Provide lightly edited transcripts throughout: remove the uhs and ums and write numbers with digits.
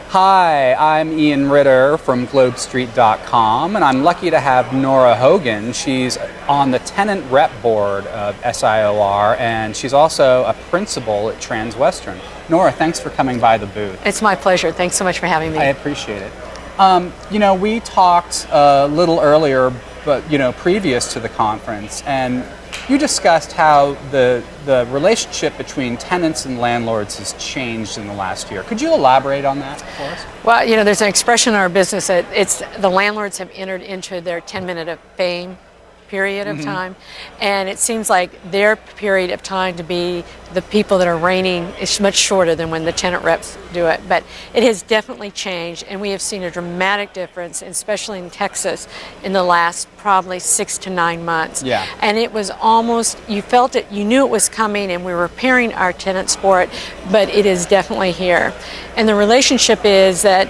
Hi, I'm Ian Ritter from GlobeStreet.com, and I'm lucky to have Nora Hogan. She's on the tenant rep board of SIOR, and she's also a principal at Transwestern. Nora, thanks for coming by the booth. It's my pleasure. Thanks so much for having me. I appreciate it. You know, we talked a little earlier, but previous to the conference, and you discussed how the relationship between tenants and landlords has changed in the last year. Could you elaborate on that for us? Well, there's an expression in our business that the landlords have entered into their 10-minute of fame period of time, and it seems like their period of time to be the people that are reigning is much shorter than when the tenant reps do it. But it has definitely changed, and we have seen a dramatic difference, especially in Texas, in the last probably 6 to 9 months. Yeah. And it was almost, you felt it, you knew it was coming, and we were preparing our tenants for it, but it is definitely here. And the relationship is that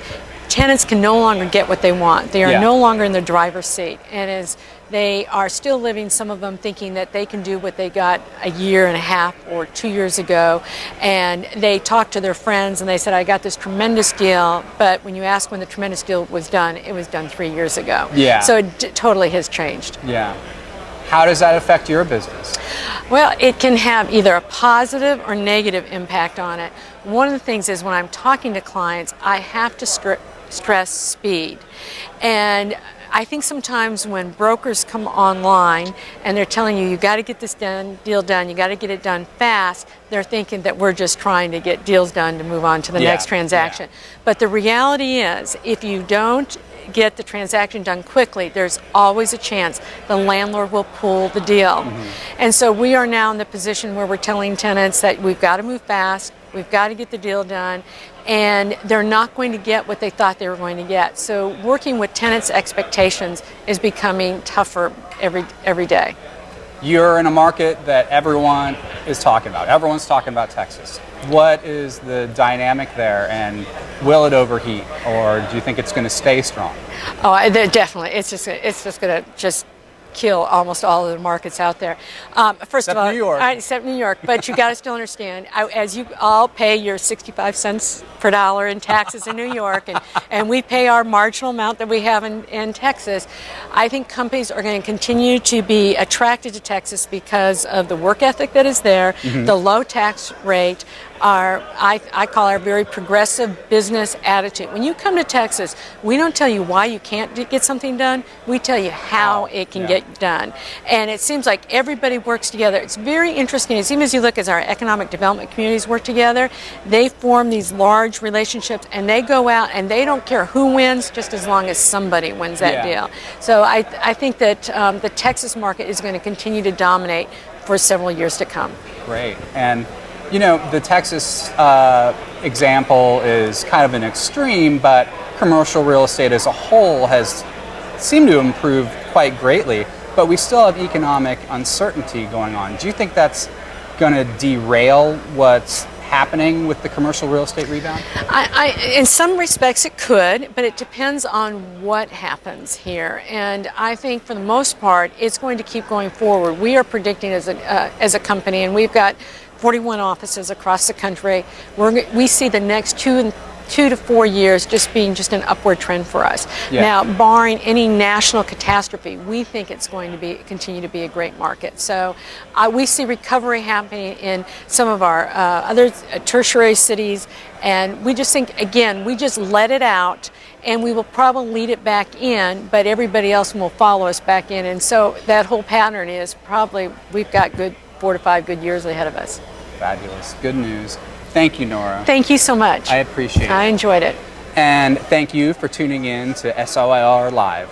tenants can no longer get what they want. They are no longer in the driver's seat, and as they are still living, some of them thinking that they can do what they got a year and a half or 2 years ago, and they talk to their friends and they said, I got this tremendous deal, but when you ask when the tremendous deal was done, it was done 3 years ago. Yeah. So it totally has changed. Yeah. How does that affect your business? Well, it can have either a positive or negative impact on it. One of the things is when I'm talking to clients, I have to stress speed. And I think sometimes when brokers come online and they're telling you, you got to get this deal done, you got to get it done fast, they're thinking that we're just trying to get deals done to move on to the next transaction. But the reality is, if you don't get the transaction done quickly, there's always a chance the landlord will pull the deal. And so we are now in the position where we're telling tenants that we've got to move fast, we've got to get the deal done, and they're not going to get what they thought they were going to get. So working with tenants' expectations is becoming tougher every day. You're in a market that everyone is talking about. Everyone's talking about Texas. What is the dynamic there, and will it overheat, or do you think it's going to stay strong? Oh, definitely. It's just going to kill almost all of the markets out there. First of all, New York. Except New York, but you got to still understand, as you all pay your 65 cents per dollar in taxes in New York, and we pay our marginal amount that we have in Texas, I think companies are going to continue to be attracted to Texas because of the work ethic that is there, the low tax rate, I call our very progressive business attitude. When you come to Texas, we don't tell you why you can't get something done. We tell you how it can get done. And it seems like everybody works together. It's very interesting. As soon as you look as our economic development communities work together, they form these large relationships, and they go out and they don't care who wins, just as long as somebody wins that deal. So I think that the Texas market is going to continue to dominate for several years to come. Great. And the Texas example is kind of an extreme, but commercial real estate as a whole has seemed to improve quite greatly, but we still have economic uncertainty going on. Do you think that's going to derail what's happening with the commercial real estate rebound? In some respects it could, but it depends on what happens here. And I think for the most part, it's going to keep going forward. We are predicting as a company, and we've got 41 offices across the country. We see the next 2 to 4 years just being an upward trend for us. Now, barring any national catastrophe, we think it's going to continue to be a great market. So we see recovery happening in some of our other tertiary cities, and we just think, again, we just let it out, and we will probably lead it back in, but everybody else will follow us back in. And so that whole pattern is probably we've got 4 to 5 good years ahead of us. Fabulous. Good news. Thank you, Nora. Thank you so much. I appreciate it. I enjoyed it. And thank you for tuning in to SIOR Live.